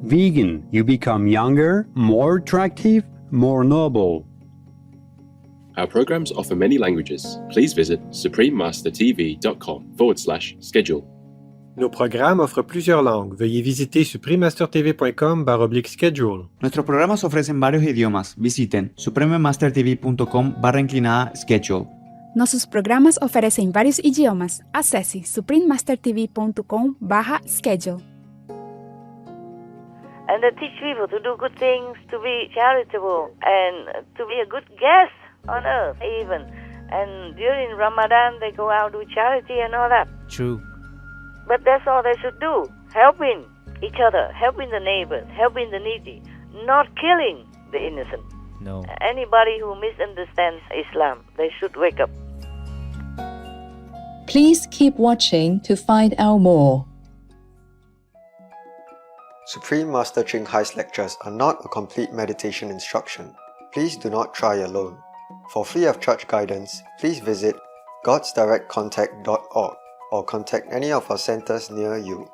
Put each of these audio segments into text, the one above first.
Vegan, you become younger, more attractive, more noble. Our programs offer many languages. Please visit suprememastertv.com/schedule. Nos programmes offrent plusieurs langues. Veuillez visiter suprememastertv.com/schedule. Nuestros programas ofrecen varios idiomas. Visiten suprememastertv.com/schedule. Nossos programas oferecem vários idiomas. Acesse suprememastertv.com/schedule. And they teach people to do good things, to be charitable, and to be a good guest on earth even. And during Ramadan, they go out do charity and all that. True. But that's all they should do. Helping each other, helping the neighbors, helping the needy, not killing the innocent. No. Anybody who misunderstands Islam, they should wake up. Please keep watching to find out more. Supreme Master Ching Hai's lectures are not a complete meditation instruction. Please do not try alone. For free of charge guidance, please visit godsdirectcontact.org or contact any of our centers near you.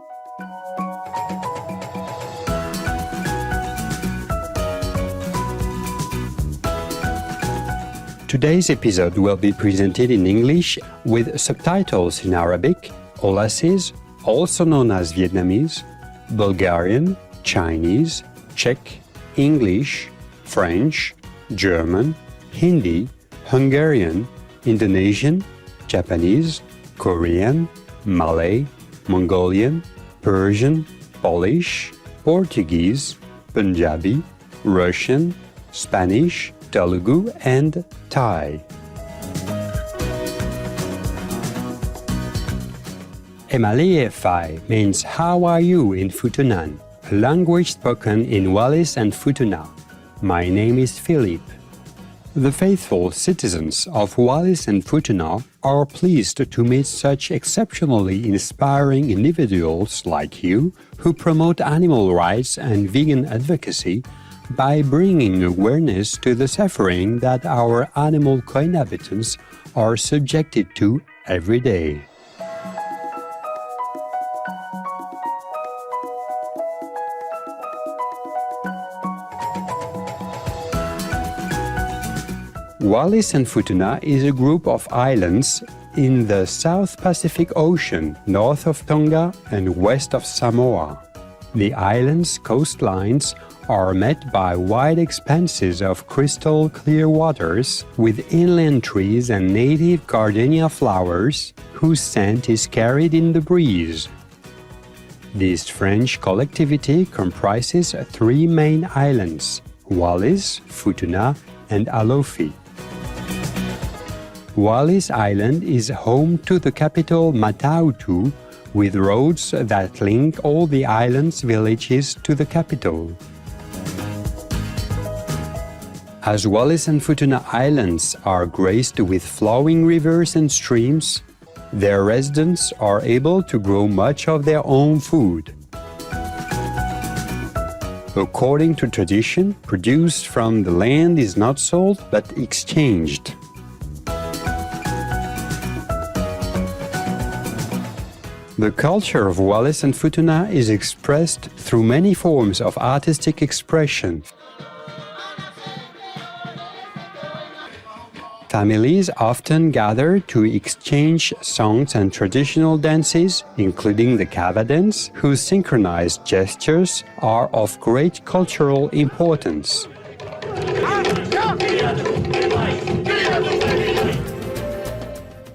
Today's episode will be presented in English with subtitles in Arabic, Olasses, also known as Vietnamese, Bulgarian, Chinese, Czech, English, French, German, Hindi, Hungarian, Indonesian, Japanese, Korean, Malay, Mongolian, Persian, Polish, Portuguese, Punjabi, Russian, Spanish, Telugu, and Thai. Emaliefi means "How are you" in Futunan, a language spoken in Wallis and Futuna. My name is Philip. The faithful citizens of Wallis and Futuna are pleased to meet such exceptionally inspiring individuals like you who promote animal rights and vegan advocacy by bringing awareness to the suffering that our animal co-inhabitants are subjected to every day. Wallis and Futuna is a group of islands in the South Pacific Ocean, north of Tonga and west of Samoa. The islands' coastlines are met by wide expanses of crystal clear waters with inland trees and native gardenia flowers whose scent is carried in the breeze. This French collectivity comprises 3 main islands: Wallis, Futuna, and Alofi. Wallis Island is home to the capital Matautu, with roads that link all the island's villages to the capital. As Wallis and Futuna Islands are graced with flowing rivers and streams, their residents are able to grow much of their own food. According to tradition, produce from the land is not sold but exchanged. The culture of Wallis and Futuna is expressed through many forms of artistic expression. Families often gather to exchange songs and traditional dances, including the Kava dance, whose synchronized gestures are of great cultural importance.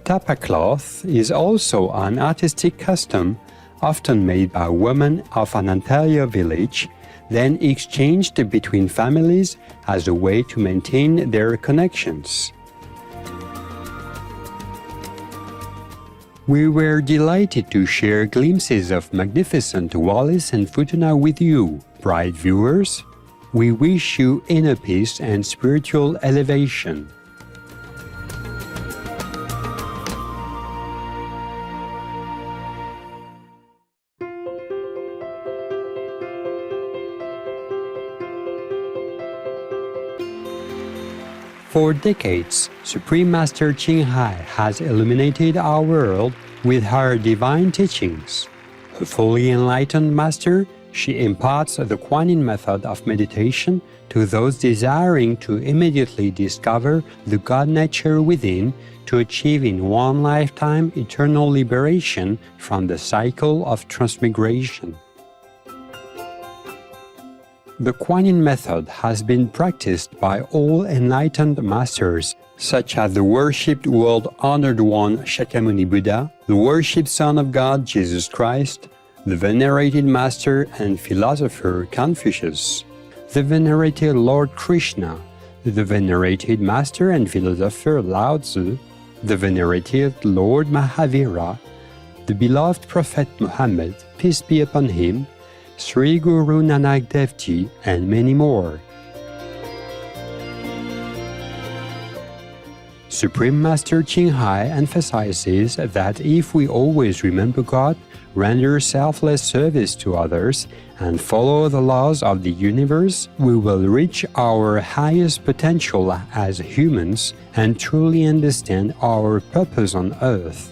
Tapa cloth is also an artistic custom, often made by women of an interior village, then exchanged between families as a way to maintain their connections. We were delighted to share glimpses of magnificent Wallis and Futuna with you, bright viewers. We wish you inner peace and spiritual elevation. For decades, Supreme Master Ching Hai has illuminated our world with her divine teachings. A fully enlightened master, She imparts the Kuan-Yin method of meditation to those desiring to immediately discover the God nature within to achieve in one lifetime eternal liberation from the cycle of transmigration. The Kuan-Yin method has been practiced by all enlightened masters, such as the worshipped world-honored one Shakyamuni Buddha, the worshipped Son of God Jesus Christ, the venerated master and philosopher Confucius, the venerated Lord Krishna, the venerated master and philosopher Lao Tzu, the venerated Lord Mahavira, the beloved Prophet Muhammad, peace be upon him, Sri Guru Nanak Dev Ji, and many more. Supreme Master Ching emphasizes that if we always remember God, render selfless service to others, and follow the laws of the universe, we will reach our highest potential as humans and truly understand our purpose on earth.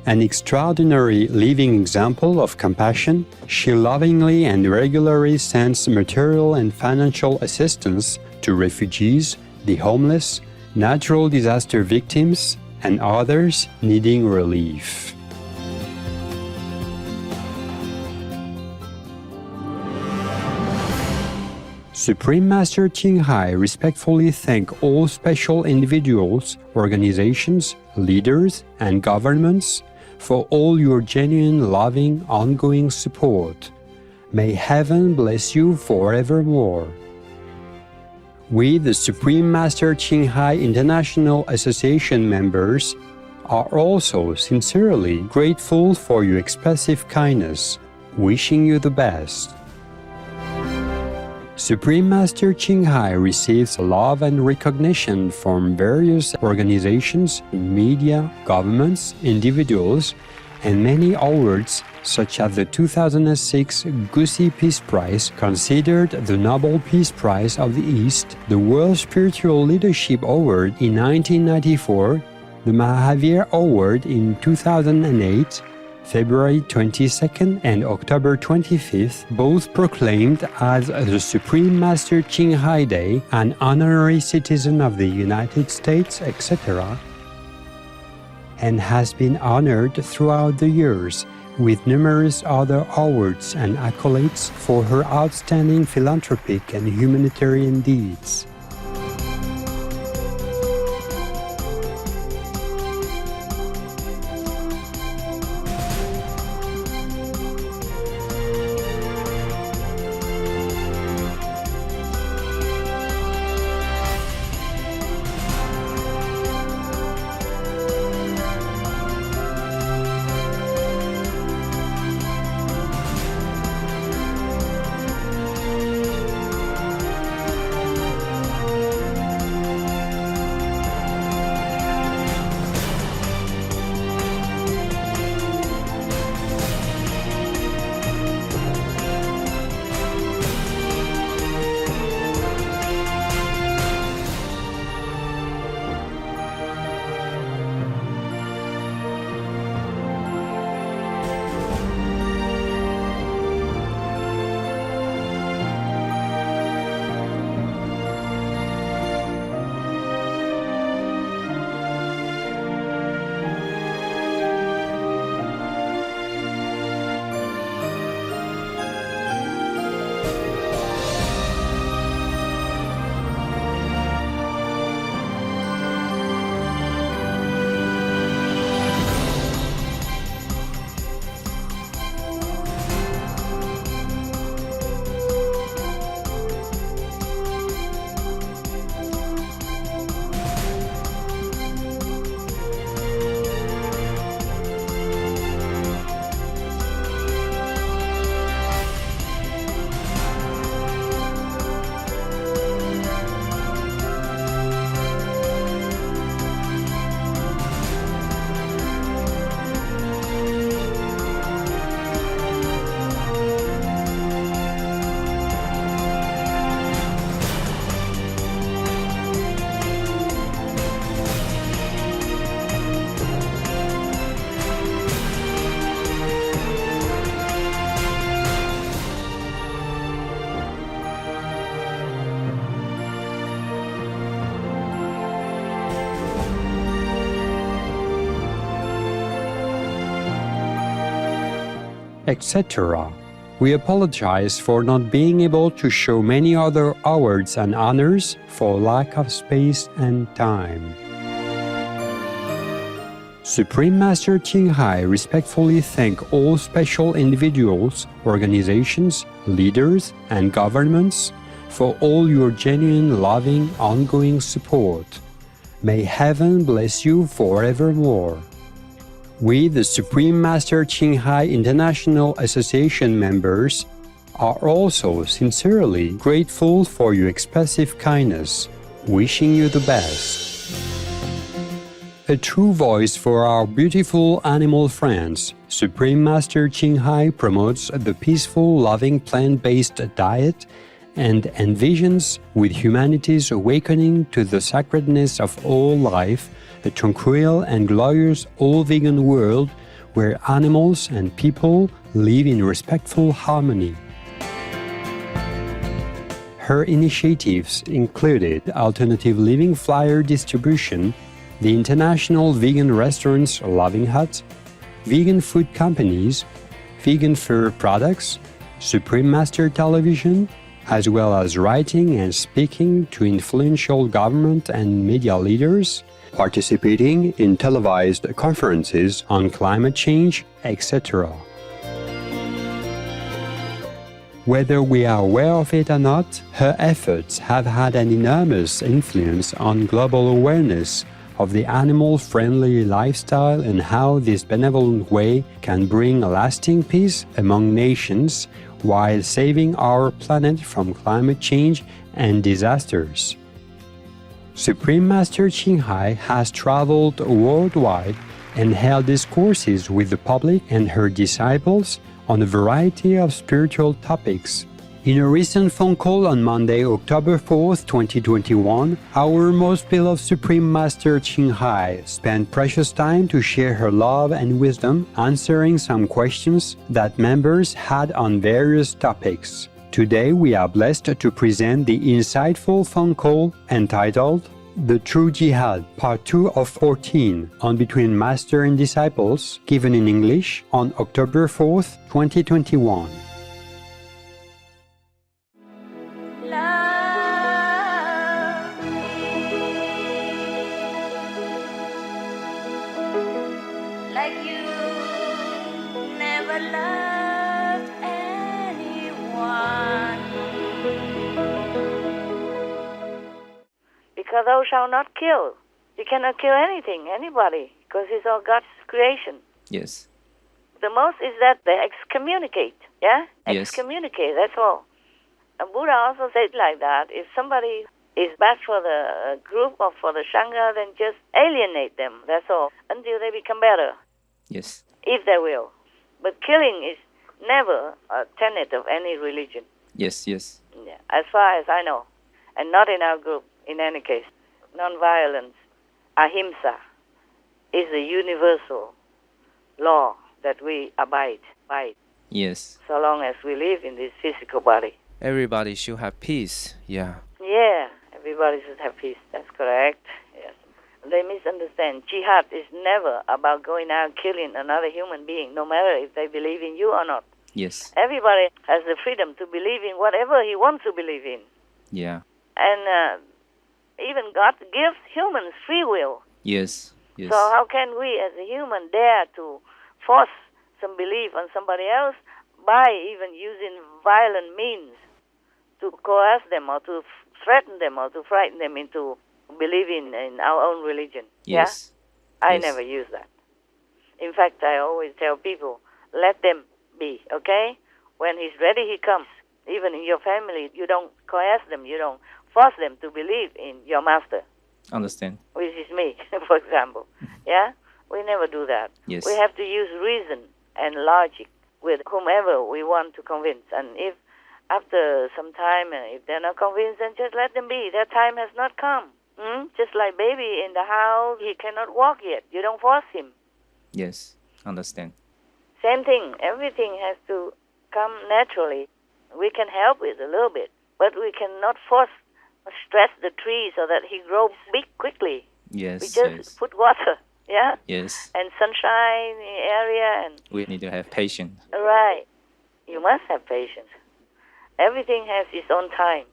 An extraordinary living example of compassion, she lovingly and regularly sends material and financial assistance to refugees, the homeless, natural disaster victims, and others needing relief. Supreme Master Ching respectfully thanks all special individuals, organizations, leaders, and governments for all your genuine, loving, ongoing support. May heaven bless you forevermore. We, the Supreme Master Ching International Association members, are also sincerely grateful for your expressive kindness, wishing you the best. Supreme Master Ching receives love and recognition from various organizations, media, governments, individuals, and many awards such as the 2006 Gusi Peace Prize, considered the Nobel Peace Prize of the East, the World Spiritual Leadership Award in 1994, the Mahavir Award in 2008, February 22nd and October 25th, both proclaimed as the Supreme Master Ching Day, an honorary citizen of the United States, etc., and has been honored throughout the years with numerous other awards and accolades for her outstanding philanthropic and humanitarian deeds. etc. We apologize for not being able to show many other awards and honors for lack of space and time. Supreme Master Ching respectfully thank all special individuals, organizations, leaders, and governments for all your genuine, loving, ongoing support. May heaven bless you forevermore. We, the Supreme Master Ching International Association members, are also sincerely grateful for your expressive kindness, wishing you the best. A true voice for our beautiful animal friends, Supreme Master Ching promotes the peaceful, loving plant-based diet and envisions, with humanity's awakening to the sacredness of all life, a tranquil and glorious all-vegan world where animals and people live in respectful harmony. Her initiatives included alternative living flyer distribution, the International Vegan Restaurants Loving Hut, vegan food companies, vegan fur products, Supreme Master Television, as well as writing and speaking to influential government and media leaders, participating in televised conferences on climate change, etc. Whether we are aware of it or not, her efforts have had an enormous influence on global awareness of the animal-friendly lifestyle and how this benevolent way can bring lasting peace among nations while saving our planet from climate change and disasters. Supreme Master Ching has traveled worldwide and held discourses with the public and her disciples on a variety of spiritual topics. In a recent phone call on Monday, October 4th, 2021, our most beloved Supreme Master Ching spent precious time to share her love and wisdom, answering some questions that members had on various topics. Today, we are blessed to present the insightful phone call entitled The True Yihad, Part 2 of 14, on Between Master and Disciples, given in English on October 4th, 2021. Like you never loved anyone. Because thou shalt not kill. You cannot kill anything, anybody, because it's all God's creation. Yes. The most is that they excommunicate, yeah? Yes. Excommunicate, that's all. And Buddha also said like that, if somebody is bad for the group or for the Sangha, then just alienate them, that's all, until they become better. Yes. If they will. But killing is never a tenet of any religion. Yes, yes. Yeah, as far as I know. And not in our group, in any case. Non-violence, ahimsa, is the universal law that we abide by. Yes. So long as we live in this physical body. Everybody should have peace. Yeah. Yeah, everybody should have peace. That's correct. Yes. They misunderstand. Jihad is never about going out killing another human being, no matter if they believe in you or not. Yes. Everybody has the freedom to believe in whatever he wants to believe in. Yeah. And even God gives humans free will. Yes. Yes. So how can we as a human dare to force some belief on somebody else by even using violent means to coerce them or to threaten them or to frighten them into believing in our own religion? Yes. Yeah? I Yes. never use that. In fact, I always tell people, let them be, okay? When he's ready, he comes. Even in your family, you don't coerce them, you don't force them to believe in your master. Understand. Which is me, for example. Yeah? We never do that. Yes. We have to use reason and logic with whomever we want to convince. And if after some time, if they're not convinced, then just let them be. Their time has not come. Just like baby in the house, he cannot walk yet. You don't force him. Yes. Understand. Same thing. Everything has to come naturally. We can help it a little bit, but we cannot force stress the tree so that he grows big quickly. Yes. We just Yes. put water Yeah? Yes. And sunshine area and... We need to have patience. Right. You must have patience. Everything has its own time.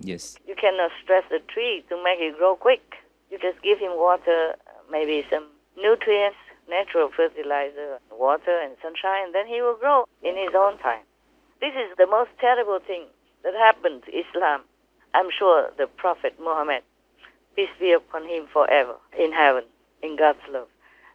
Yes. You cannot stress the tree to make it grow quick. You just give him water, maybe some nutrients, natural fertilizer, water and sunshine, and then he will grow in his own time. This is the most terrible thing that happened to Islam. I'm sure the Prophet Muhammad, peace be upon him forever, in heaven, in God's love,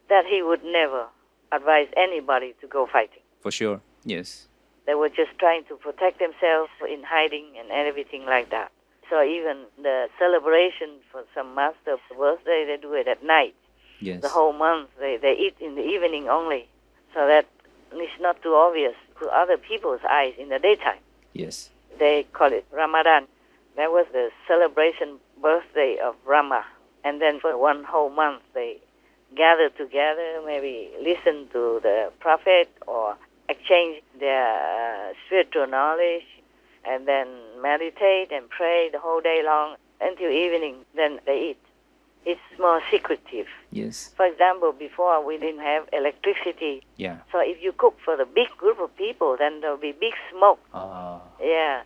that he would never advise anybody to go fighting. For sure. Yes. They were just trying to protect themselves in hiding and everything like that. So even the celebration for some master's birthday, they do it at night. Yes. The whole month, they eat in the evening only. So that it's not too obvious to other people's eyes in the daytime. Yes. They call it Ramadan. That was the celebration birthday of Rama. And then for one whole month, they gather together, maybe listen to the Prophet or exchange their spiritual knowledge, and then meditate and pray the whole day long until evening. Then they eat. It's more secretive. Yes. For example, before we didn't have electricity. Yeah. So if you cook for the big group of people, then there will be big smoke. Yeah.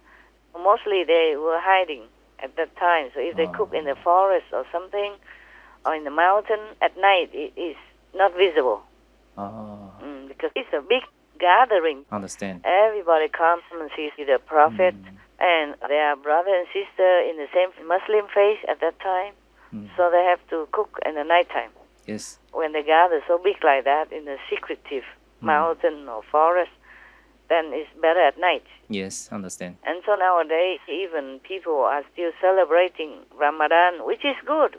Mostly they were hiding at that time. So if they cook in the forest or something, or in the mountain, at night it is not visible. Because it's a big gathering. Understand. Everybody comes and sees the Prophet, and they are brother and sister in the same Muslim faith at that time. So they have to cook in the nighttime. Yes. When they gather so big like that in a secretive mountain or forest, then it's better at night. Yes, understand. And so nowadays, even people are still celebrating Ramadan, which is good,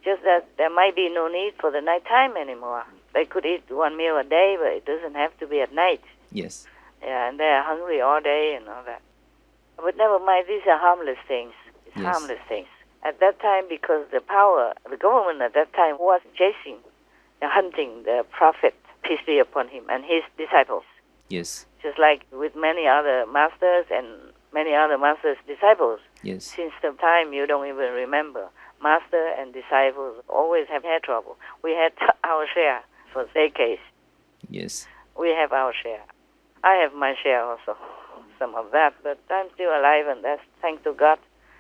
Just that there might be no need for the nighttime anymore. They could eat one meal a day, but it doesn't have to be at night. Yes. Yeah, and they are hungry all day and all that. But never mind, these are harmless things. It's harmless things. At that time, because the government at that time was chasing, hunting the Prophet, peace be upon him, and his disciples. Yes. Just like with many other masters and many other masters' disciples. Yes. Since the time you don't even remember, master and disciples always have had trouble. We had our share for decades. Yes. We have our share. I have my share also, some of that, but I'm still alive, and that's thanks to God.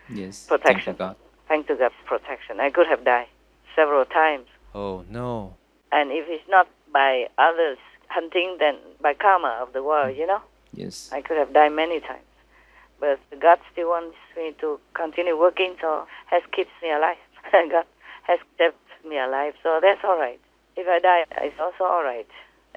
Yes. Protection. Thank you, God. Thanks to God's protection. I could have died several times. Oh, no. And if it's not by others hunting, then by karma of the world, Yes. I could have died many times. But God still wants me to continue working, so has kept me alive. God has kept me alive, so that's all right. If I die, it's also all right.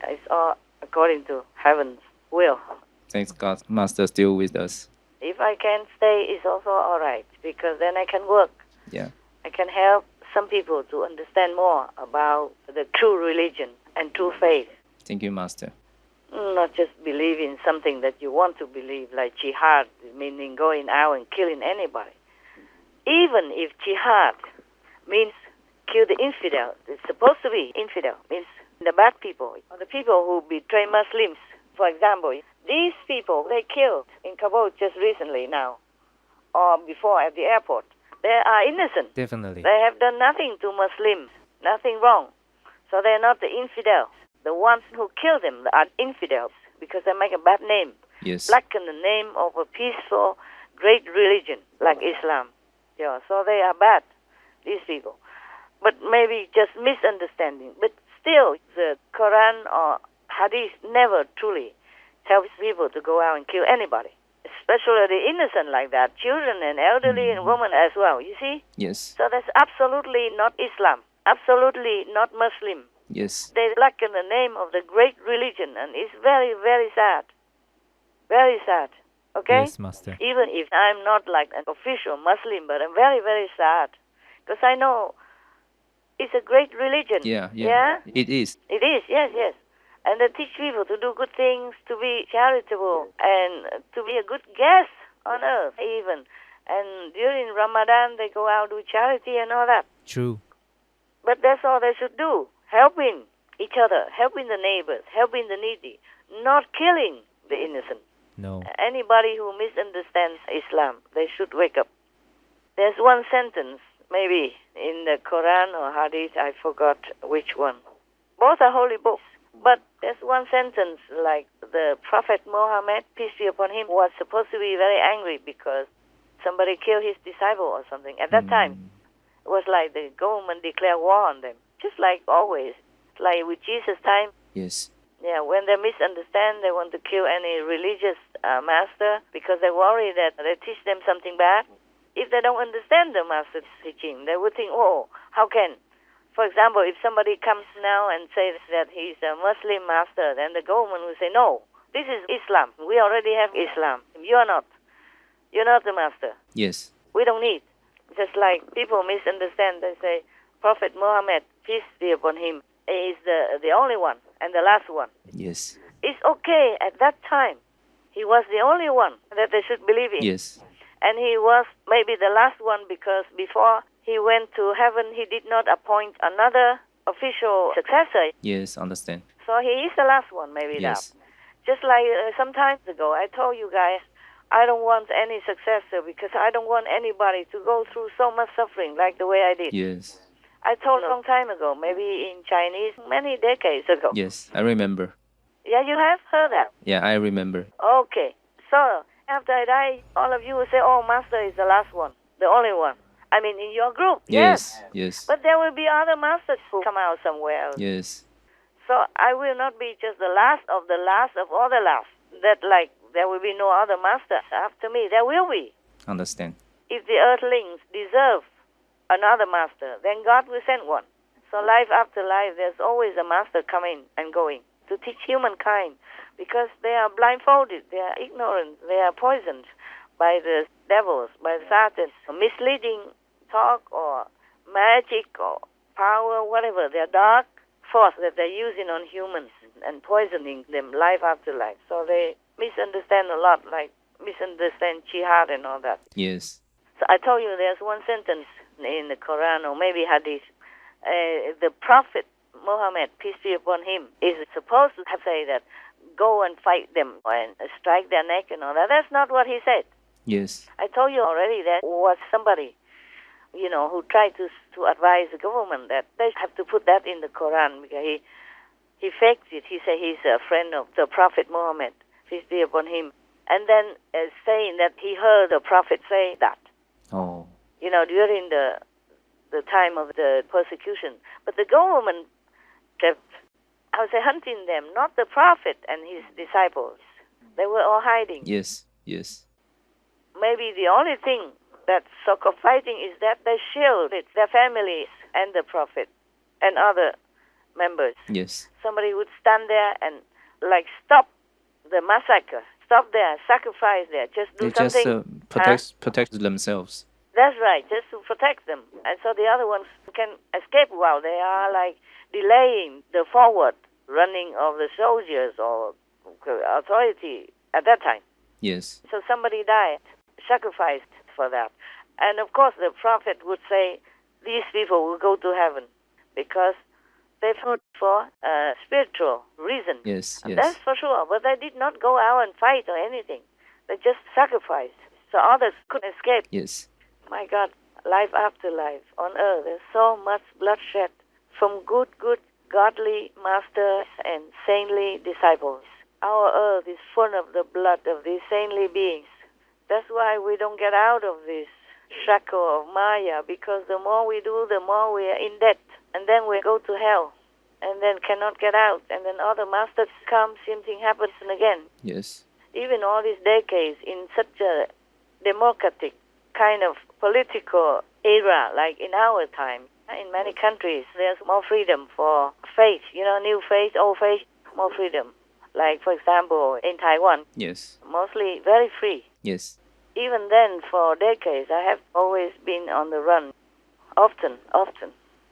It's all according to heaven's will. Thanks God, Master still with us. If I can stay, it's also all right, because then I can work. Yeah. I can help some people to understand more about the true religion and true faith. Thank you, Master. Not just believe in something that you want to believe, like jihad, meaning going out and killing anybody. Even if jihad means kill the infidel, it's supposed to be infidel, means the bad people, or the people who betray Muslims. For example, these people they killed in Kabul just recently now, or before at the airport, they are innocent. Definitely. They have done nothing to Muslims, nothing wrong. So they're not the infidels. The ones who kill them are infidels because they make a bad name. Yes. Blacken the name of a peaceful, great religion like Islam. Yeah, so they are bad, these people. But maybe just misunderstanding. But still, the Quran or Hadith never truly tells people to go out and kill anybody, especially the innocent like that, children and elderly and women as well, you see? Yes. So that's absolutely not Islam, absolutely not Muslim. Yes. They blacken the name of the great religion, and it's very, very sad. Very sad. Okay? Yes, Master. Even if I'm not like an official Muslim, but I'm very, very sad. Because I know it's a great religion. Yeah. It is. It is, yes. And they teach people to do good things, to be charitable, and to be a good guest on earth even. And during Ramadan, they go out do charity and all that. True. But that's all they should do. Helping each other, helping the neighbors, helping the needy, not killing the innocent. No. Anybody who misunderstands Islam, they should wake up. There's one sentence, maybe in the Quran or Hadith, I forgot which one. Both are holy books. But there's one sentence like the Prophet Muhammad, peace be upon him, was supposed to be very angry because somebody killed his disciple or something. At that time, it was like the government declared war on them, just like always. Like with Jesus' time, Yes. yeah, when they misunderstand, they want to kill any religious master because they worry that they teach them something bad. If they don't understand the master's teaching, they would think, oh, how can? For example, if somebody comes now and says that he's a Muslim master, then the government will say, no, this is Islam. We already have Islam. You're not. You're not the master. Yes. We don't need. Just like people misunderstand, they say, Prophet Muhammad, peace be upon him, is the only one and the last one. Yes. It's okay at that time. He was the only one that they should believe in. Yes. And he was maybe the last one because before he went to heaven, he did not appoint another official successor. Yes, understand. So he is the last one, maybe Yes. now. Just like some time ago, I told you guys, I don't want any successor because I don't want anybody to go through so much suffering like the way I did. Yes. I told a long time ago, maybe in Chinese, many decades ago. Yes, I remember. Yeah, you have heard that? Yeah, I remember. Okay. So, after I die, all of you will say, oh, Master is the last one, the only one. I mean, in your group, Yes. Yes. But there will be other masters who come out somewhere else. Yes. So I will not be just the last of all the last. That like there will be no other master after me. There will be. Understand. If the earthlings deserve another master, then God will send one. So life after life, there's always a master coming and going to teach humankind because they are blindfolded, they are ignorant, they are poisoned by the devils, by Satan, misleading talk or magic or power, whatever, their dark force that they're using on humans and poisoning them life after life. So they misunderstand a lot, like misunderstand Yihad and all that. Yes. So I told you there's one sentence in the Quran or maybe Hadith. The Prophet Muhammad, peace be upon him, is supposed to have said that go and fight them and strike their neck and all that. That's not what he said. Yes. I told you already that was somebody, who tried to advise the government that they have to put that in the Quran because he faked it. He said he's a friend of the Prophet Muhammad, peace be upon him, and then saying that he heard the Prophet say that. Oh. During the time of the persecution. But the government kept, hunting them, not the Prophet and his disciples. They were all hiding. Yes. Yes. Maybe the only thing that's so-called fighting is that they shielded their families and the Prophet and other members. Yes. Somebody would stand there and stop the massacre, stop there, sacrifice there, just do They something. just protect themselves. That's right, just to protect them. And so the other ones can escape while they are delaying the forward running of the soldiers or authority at that time. Yes. So somebody died, sacrificed for that. And of course the Prophet would say, these people will go to heaven because they fought for a spiritual reason. Yes. And Yes. that's for sure. But they did not go out and fight or anything. They just sacrificed. So others could escape. Yes. My God, life after life on earth, there's so much bloodshed from good, godly masters and saintly disciples. Our earth is full of the blood of these saintly beings. That's why we don't get out of this shackle of Maya, because the more we do, the more we are in debt. And then we go to hell, and then cannot get out. And then other masters come, same thing happens again. Yes. Even all these decades in such a democratic kind of political era, like in our time, in many countries, there's more freedom for faith, new faith, old faith, more freedom. Like, for example, in Taiwan, Yes. mostly very free. Yes. Even then, for decades, I have always been on the run, often.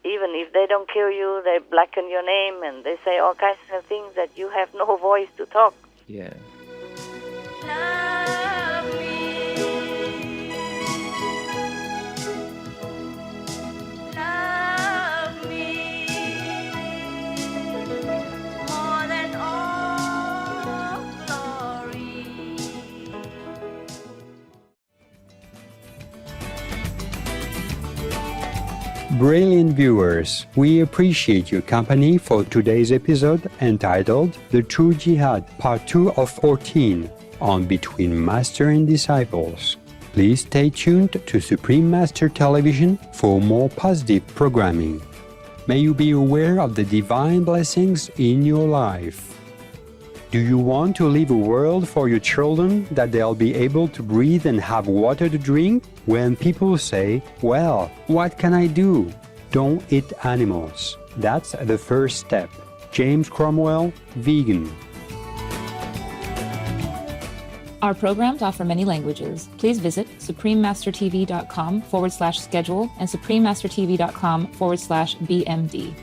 Even if they don't kill you, they blacken your name and they say all kinds of things that you have no voice to talk. Yeah. Love me. Love me more than all glory. Brilliant viewers, we appreciate your company for today's episode entitled The True Yihad, Part 2 of 14, on Between Master and Disciples. Please stay tuned to Supreme Master Television for more positive programming. May you be aware of the divine blessings in your life. Do you want to leave a world for your children that they'll be able to breathe and have water to drink? When people say, well, what can I do? Don't eat animals. That's the first step. James Cromwell, vegan. Our programs offer many languages. Please visit suprememastertv.com/schedule and suprememastertv.com/BMD.